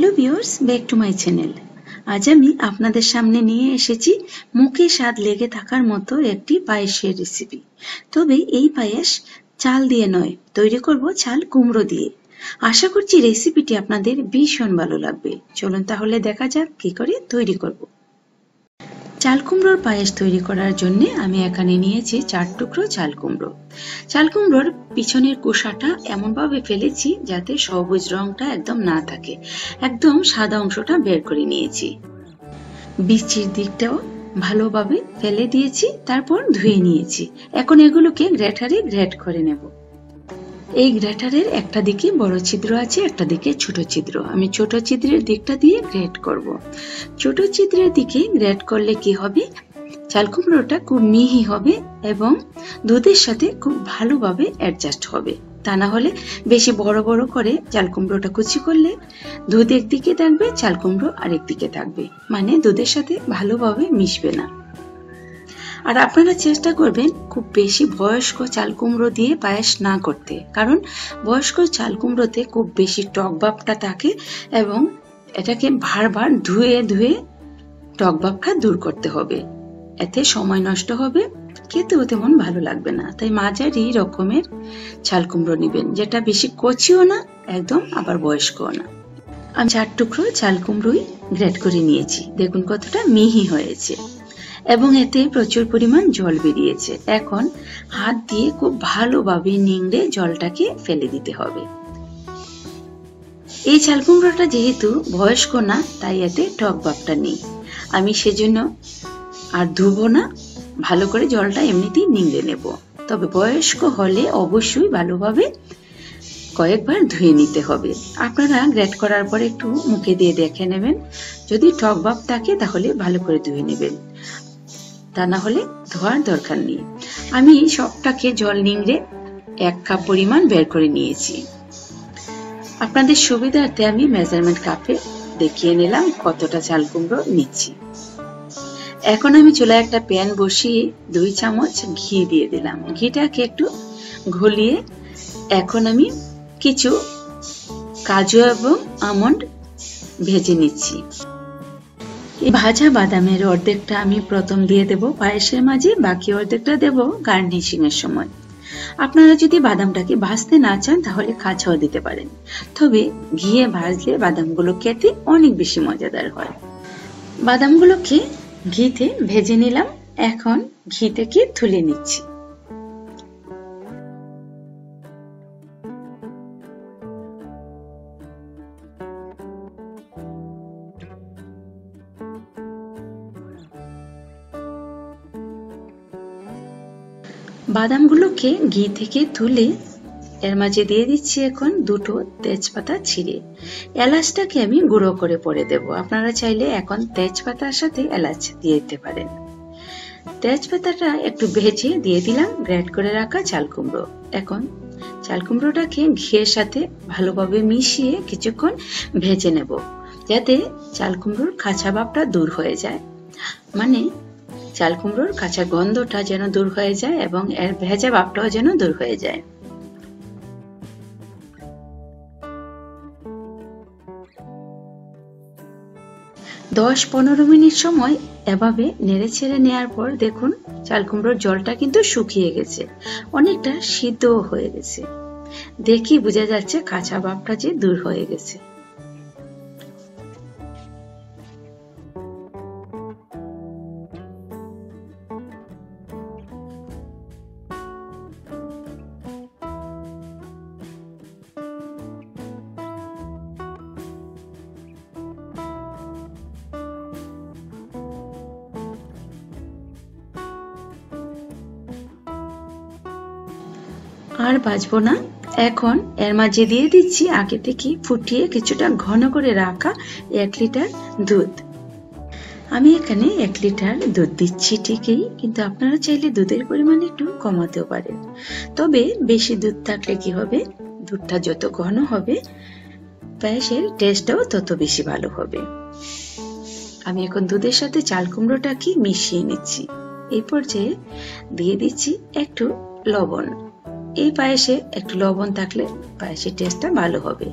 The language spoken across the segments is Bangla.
Hello viewers, back to my channel. আজ আমি আপনাদের সামনে নিয়ে এসেছি মুখে স্বাদ লেগে থাকার মতো একটি পায়েসের রেসিপি। তবে এই পায়েস চাল দিয়ে নয়, তৈরি করব চাল কুমড়ো দিয়ে। আশা করছি রেসিপিটি আপনাদের ভীষণ ভালো লাগবে। চলুন তাহলে দেখা যাক কি করে তৈরি করব। চাল কুমড়োর পায়েস তৈরি করার জন্য আমি এখানে নিয়েছি 4 টুকরো চাল কুমড়ো। চাল কুমড়োর পিছনের কোষাটা এমনভাবে ফেলেছি যাতে সবুজ রংটা একদম না থাকে, একদম সাদা অংশটা বের করে নিয়েছি। বিচির দিকটাও ভালোভাবে ফেলে দিয়েছি, তারপর ধুয়ে নিয়েছি। এখন এগুলোকে গ্রেটারে গ্রেট করে নেব। এই গ্রেটারের একটা দিকে বড় ছিদ্র আছে, একটা দিকে ছোট ছিদ্র। আমি ছোট ছিদ্রের দিকটা দিয়ে গ্রেট করব। ছোট ছিদ্রের দিকে গ্রেট করলে কি হবে, চাল কুমড়োটা খুব মিহি হবে এবং দুধের সাথে খুব ভালোভাবে অ্যাডজাস্ট হবে। তা না হলে বেশি বড় বড় করে চাল কুমড়োটা কুচি করলে দুধ একদিকে থাকবে, চাল কুমড়ো আরেক দিকে থাকবে, মানে দুধের সাথে ভালোভাবে মিশবে না। আর আপনারা চেষ্টা করবেন খুব বেশি বয়স্ক চাল কুমড়ো দিয়ে পায়েস না করতে, কারণ বয়স্ক চাল কুমড়োতে খুব বেশি টক ভাবটা থাকে এবং এটাকে বারবার ধুয়ে ধুয়ে টক ভাবটা দূর করতে হবে। এতে সময় নষ্ট হবে, খেতেও তেমন ভালো লাগবে না। তাই মাঝারি রকমের চাল কুমড়ো নেবেন, যেটা বেশি কচিও না একদম, আবার বয়স্কও না। আমি 4 টুকরো চাল কুমড়োই গ্রেট করে নিয়েছি। দেখুন কতটা মিহি হয়েছে এবং এতে প্রচুর পরিমাণ জল বেরিয়েছে। এখন হাত দিয়ে খুব ভালোভাবে নিংড়ে জলটাকে ফেলে দিতে হবে। এই চাল কুমড়োটা যেহেতু বয়স্ক না, তাই এতে টক ভাবটা নেই। আমি সেজন্য আর ধুবো না, ভালো করে জলটা এমনিতেই নিংড়ে নেব। তবে বয়স্ক হলে অবশ্যই ভালোভাবে কয়েকবার ধুয়ে নিতে হবে। আপনারা গ্রেট করার পর একটু মুখে দিয়ে দেখে নেবেন, যদি টক ভাব থাকে তাহলে ভালো করে ধুয়ে নেবেন, তা না হলে ধোয়ার দরকার নেই। আমি সবটাকে জল নিংড়ে 1 কাপ পরিমাণ বের করে নিয়েছি। আপনাদের সুবিধার্থে আমি মেজারমেন্ট কাপে দেখিয়ে নিলাম কতটা চাল কুমড়ো নিচ্ছি। এখন আমি চুলায় একটা প্যান বসিয়ে 2 চামচ ঘি দিয়ে দিলাম। ঘিটাকে একটু ঘুলিয়ে এখন আমি কিছু কাজু এবং আমন্ড ভেজে নিচ্ছি। এই ভাজা বাদামের অর্ধেকটা আমি প্রথম দিয়ে দেব পায়েসের মাঝে, বাকি অর্ধেকটা দেব গার্নিশিং এর সময়। আপনারা যদি বাদামটাকে ভাজতে না চান তাহলে কাঁচাও দিতে পারেন, তবে ঘিয়ে ভাজলে বাদামগুলো খেতে অনেক বেশি মজাদার হয়। বাদামগুলোকে ঘিতে ভেজে নিলাম, এখন ঘি থেকে তুলে নিচ্ছি। বাদামগুলোকে ঘি থেকে তুলে এর মাঝে দিয়ে দিচ্ছি এখন 2টো তেজপাতা ছিঁড়ে। এলাচটাকে আমি গুঁড়ো করে পরে দেব। আপনারা চাইলে এখন তেজপাতার সাথে এলাচ দিয়ে দিতে পারেন। তেজপাতাটা একটু ভেজে দিয়ে দিলাম গ্রেট করে রাখা চাল কুমড়ো। এখন চাল কুমড়োটাকে ঘিয়ের সাথে ভালোভাবে মিশিয়ে কিছুক্ষণ ভেজে নেব, যাতে চাল কুমড়োর কাঁচা ভাবটা দূর হয়ে যায়, মানে চাল কুমড়োর কাঁচা গন্ধটা যেন দূর হয়ে যায় এবং এর ভেজা ভাবটাও যেন দূর হয়ে যায়। দশ 15 মিনিট সময় এভাবে নেড়ে ছেড়ে নেওয়ার পর দেখুন চাল কুমড়োর জলটা কিন্তু শুকিয়ে গেছে, অনেকটা সিদ্ধও হয়ে গেছে। দেখি বোঝা যাচ্ছে কাঁচা ভাবটা যে দূর হয়ে গেছে। আর ভাজবো না, এখন এর মাঝে দিয়ে দিচ্ছি আগে থেকে ফুটিয়ে কিছুটা ঘন করে রাখা 1 লিটার দুধ। আমি এখানে 1 লিটার দুধ দিচ্ছি ঠিকই, কিন্তু আপনারা চাইলে দুধের পরিমাণ একটু কমাতেও পারেন। তবে বেশি দুধ থাকলে কি হবে, দুধটা যত ঘন হবে পায়েসের টেস্টটাও তত বেশি ভালো হবে। আমি এখন দুধের সাথে চাল কুমড়োটাকে মিশিয়ে নিচ্ছি। এই পর্যায়ে দিয়ে দিচ্ছি একটু লবণ। এই পায়েসে একটু লবণ থাকলে পায়েসের টেস্টটা ভালো হবে।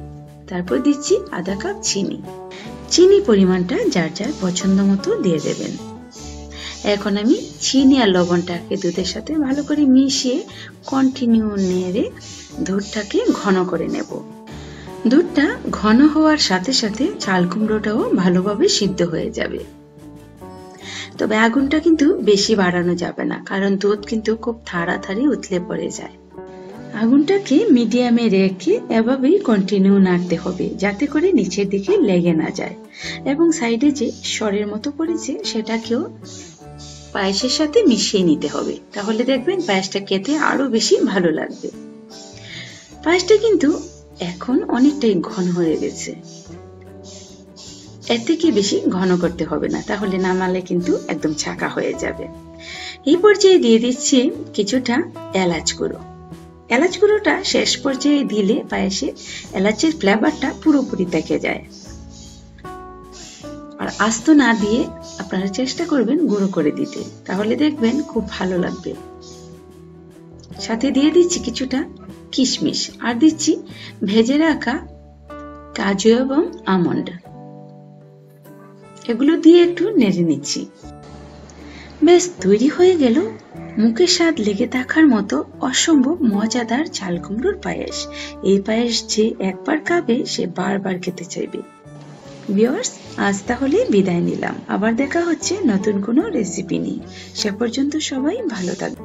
তারপর দিচ্ছি আধা কাপ চিনি। চিনি পরিমাণটা যার যার পছন্দ মতো দিয়ে দেবেন। এখন আমি চিনি আর লবণটাকে দুধের সাথে ভালো করে মিশিয়ে কন্টিনিউ নেড়ে দুধটাকে ঘন করে নেব। দুধটা ঘন হওয়ার সাথে সাথে চাল কুমড়োটাও ভালোভাবে সিদ্ধ হয়ে যাবে। তবে আগুনটা কিন্তু বেশি বাড়ানো যাবে না, কারণ দুধ কিন্তু খুব তাড়াতাড়ি উতলে পড়ে যায়। আগুনটাকে মিডিয়ামে রেখে এভাবেই কন্টিনিউ নাড়তে হবে, যাতে করে নিচের দিকে লেগে না যায়। এবং সাইডে যে সরের মতো পড়েছে সেটাকেও পায়েসের সাথে মিশিয়ে নিতে হবে, তাহলে দেখবেন পায়েসটা খেতে আরো বেশি ভালো লাগবে। পায়েসটা কিন্তু এখন অনেকটাই ঘন হয়ে গেছে, এর থেকে বেশি ঘন করতে হবে না, তাহলে নামালে কিন্তু একদম ছাকা হয়ে যাবে। এই পর্যায়ে দিয়ে দিচ্ছি কিছুটা এলাচ গুঁড়ো। এলাচ গুঁড়োটা শেষ পর্যায়ে দিলে পায়েসে এলাচের ফ্লেভারটা পুরোপুরি থেকে যায়। আর আস্ত না দিয়ে আপনারা চেষ্টা করবেন গুঁড়ো করে দিতে, তাহলে দেখবেন খুব ভালো লাগবে। সাথে দিয়ে দিচ্ছি কিছুটা কিশমিশ, আর দিচ্ছি ভেজে রাখা কাজু এবং আমন্ড। এগুলো দিয়ে একটু নেড়ে নিচ্ছি। বেশ, তৈরি হয়ে গেল মুখে স্বাদ লেগে থাকার মতো অসম্ভব মজাদার চাল কুমড়োর পায়েস। এই পায়েস যে একবার খাবে সে বারবার খেতে চাইবে। ভিউয়ার্স, আজ তাহলে বিদায় নিলাম। আবার দেখা হচ্ছে নতুন কোনো রেসিপি নিয়ে। সে পর্যন্ত সবাই ভালো থাকবে।